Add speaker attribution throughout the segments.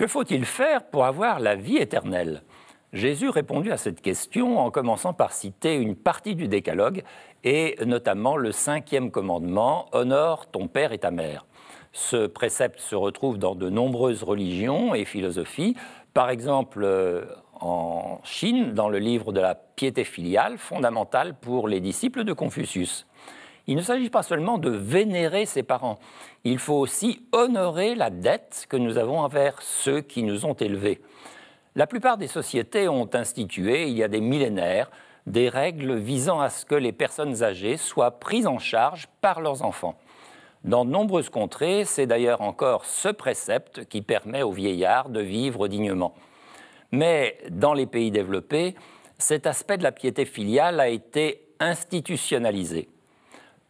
Speaker 1: Que faut-il faire pour avoir la vie éternelle? Jésus répondit à cette question en commençant par citer une partie du Décalogue et notamment le 5e commandement « Honore ton père et ta mère ». Ce précepte se retrouve dans de nombreuses religions et philosophies, par exemple en Chine, dans le livre de la piété filiale, fondamentale pour les disciples de Confucius. Il ne s'agit pas seulement de vénérer ses parents, il faut aussi honorer la dette que nous avons envers ceux qui nous ont élevés. La plupart des sociétés ont institué, il y a des millénaires, des règles visant à ce que les personnes âgées soient prises en charge par leurs enfants. Dans de nombreuses contrées, c'est d'ailleurs encore ce précepte qui permet aux vieillards de vivre dignement. Mais dans les pays développés, cet aspect de la piété filiale a été institutionnalisé.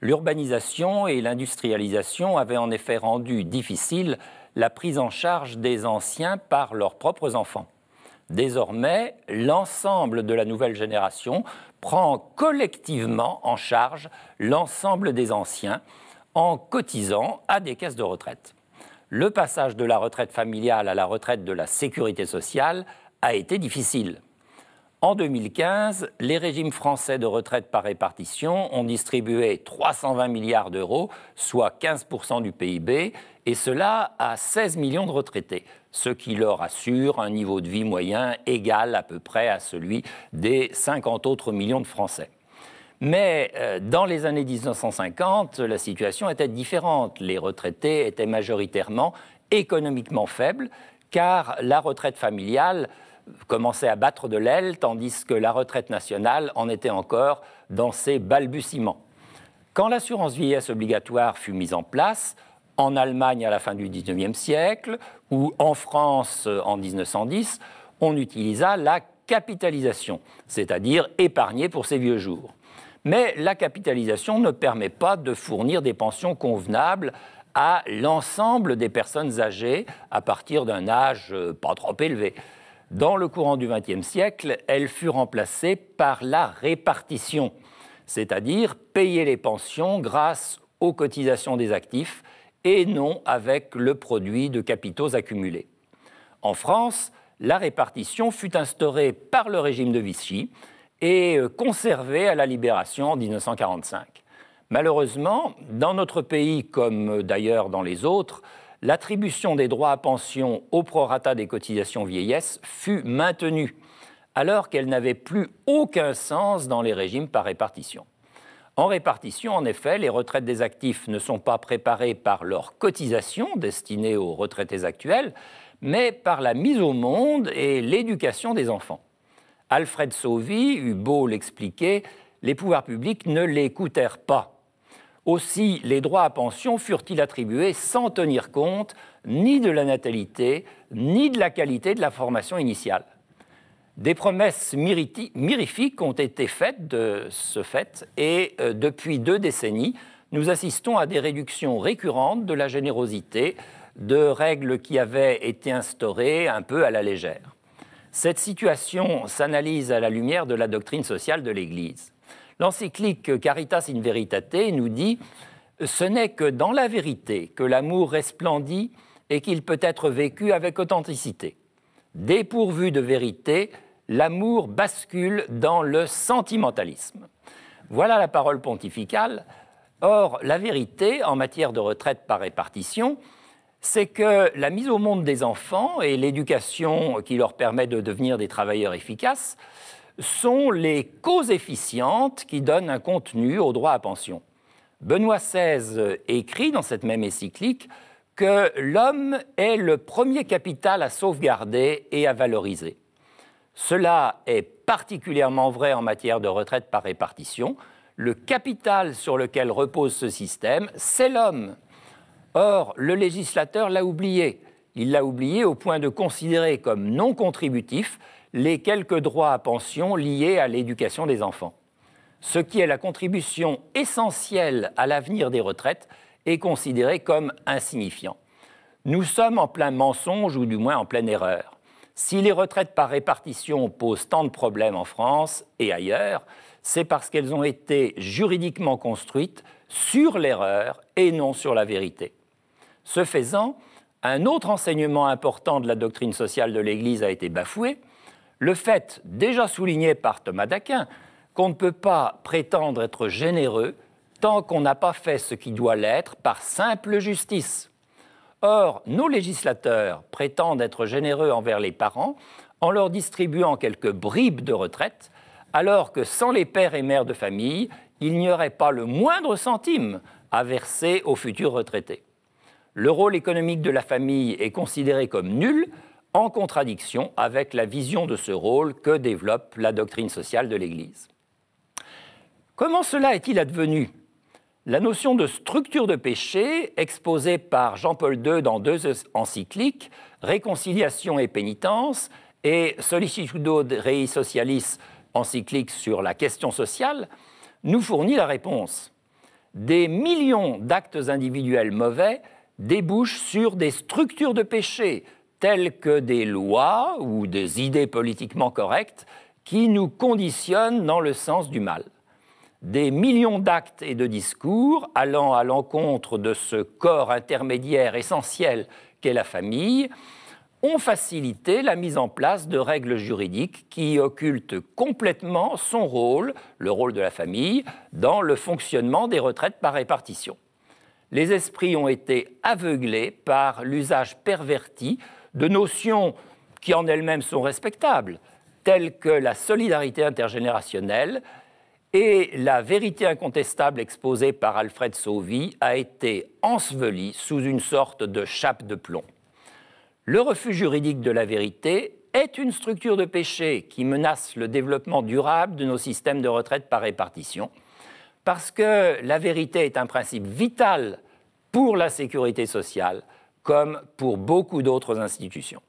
Speaker 1: L'urbanisation et l'industrialisation avaient en effet rendu difficile la prise en charge des anciens par leurs propres enfants. Désormais, l'ensemble de la nouvelle génération prend collectivement en charge l'ensemble des anciens en cotisant à des caisses de retraite. Le passage de la retraite familiale à la retraite de la sécurité sociale a été difficile. En 2015, les régimes français de retraite par répartition ont distribué 320 milliards d'euros, soit 15% du PIB, et cela à 16 millions de retraités, ce qui leur assure un niveau de vie moyen égal à peu près à celui des 50 autres millions de Français. Mais dans les années 1950, la situation était différente. Les retraités étaient majoritairement économiquement faibles, car la retraite familiale commençait à battre de l'aile, tandis que la retraite nationale en était encore dans ses balbutiements. Quand l'assurance vieillesse obligatoire fut mise en place, en Allemagne à la fin du XIXe siècle ou en France en 1910, on utilisa la capitalisation, c'est-à-dire épargner pour ses vieux jours. Mais la capitalisation ne permet pas de fournir des pensions convenables à l'ensemble des personnes âgées à partir d'un âge pas trop élevé. Dans le courant du XXe siècle, elle fut remplacée par la répartition, c'est-à-dire payer les pensions grâce aux cotisations des actifs et non avec le produit de capitaux accumulés. En France, la répartition fut instaurée par le régime de Vichy et conservée à la Libération en 1945. Malheureusement, dans notre pays, comme d'ailleurs dans les autres, l'attribution des droits à pension au prorata des cotisations vieillesse fut maintenue, alors qu'elle n'avait plus aucun sens dans les régimes par répartition. En répartition, en effet, les retraites des actifs ne sont pas préparées par leurs cotisations destinées aux retraités actuels, mais par la mise au monde et l'éducation des enfants. Alfred Sauvy eut beau l'expliquer, les pouvoirs publics ne l'écoutèrent pas. Aussi, les droits à pension furent-ils attribués sans tenir compte ni de la natalité, ni de la qualité de la formation initiale. Des promesses mirifiques ont été faites de ce fait et depuis 2 décennies, nous assistons à des réductions récurrentes de la générosité, de règles qui avaient été instaurées un peu à la légère. Cette situation s'analyse à la lumière de la doctrine sociale de l'Église. L'encyclique Caritas in Veritate nous dit « Ce n'est que dans la vérité que l'amour resplendit et qu'il peut être vécu avec authenticité. Dépourvu de vérité, l'amour bascule dans le sentimentalisme. » Voilà la parole pontificale. Or, la vérité en matière de retraite par répartition, c'est que la mise au monde des enfants et l'éducation qui leur permet de devenir des travailleurs efficaces sont les causes efficientes qui donnent un contenu au droit à pension. Benoît XVI écrit dans cette même encyclique que l'homme est le premier capital à sauvegarder et à valoriser. Cela est particulièrement vrai en matière de retraite par répartition. Le capital sur lequel repose ce système, c'est l'homme. Or, le législateur l'a oublié. Il l'a oublié au point de considérer comme non contributifs les quelques droits à pension liés à l'éducation des enfants. Ce qui est la contribution essentielle à l'avenir des retraites est considéré comme insignifiant. Nous sommes en plein mensonge ou du moins en pleine erreur. Si les retraites par répartition posent tant de problèmes en France et ailleurs, c'est parce qu'elles ont été juridiquement construites sur l'erreur et non sur la vérité. Ce faisant, un autre enseignement important de la doctrine sociale de l'Église a été bafoué, le fait, déjà souligné par Thomas d'Aquin, qu'on ne peut pas prétendre être généreux tant qu'on n'a pas fait ce qui doit l'être par simple justice. Or, nos législateurs prétendent être généreux envers les parents en leur distribuant quelques bribes de retraite, alors que sans les pères et mères de famille, il n'y aurait pas le moindre centime à verser aux futurs retraités. Le rôle économique de la famille est considéré comme nul, en contradiction avec la vision de ce rôle que développe la doctrine sociale de l'Église. Comment cela est-il advenu ? La notion de structure de péché, exposée par Jean-Paul II dans 2 encycliques, Réconciliation et pénitence, et Sollicitudo Rei Socialis, encyclique sur la question sociale, nous fournit la réponse. Des millions d'actes individuels mauvais débouchent sur des structures de péché, telles que des lois ou des idées politiquement correctes qui nous conditionnent dans le sens du mal. Des millions d'actes et de discours allant à l'encontre de ce corps intermédiaire essentiel qu'est la famille ont facilité la mise en place de règles juridiques qui occultent complètement son rôle, le rôle de la famille, dans le fonctionnement des retraites par répartition. Les esprits ont été aveuglés par l'usage perverti de notions qui en elles-mêmes sont respectables, telles que la solidarité intergénérationnelle, et la vérité incontestable exposée par Alfred Sauvy a été ensevelie sous une sorte de chape de plomb. Le refus juridique de la vérité est une structure de péché qui menace le développement durable de nos systèmes de retraite par répartition, parce que la vérité est un principe vital pour la sécurité sociale, comme pour beaucoup d'autres institutions.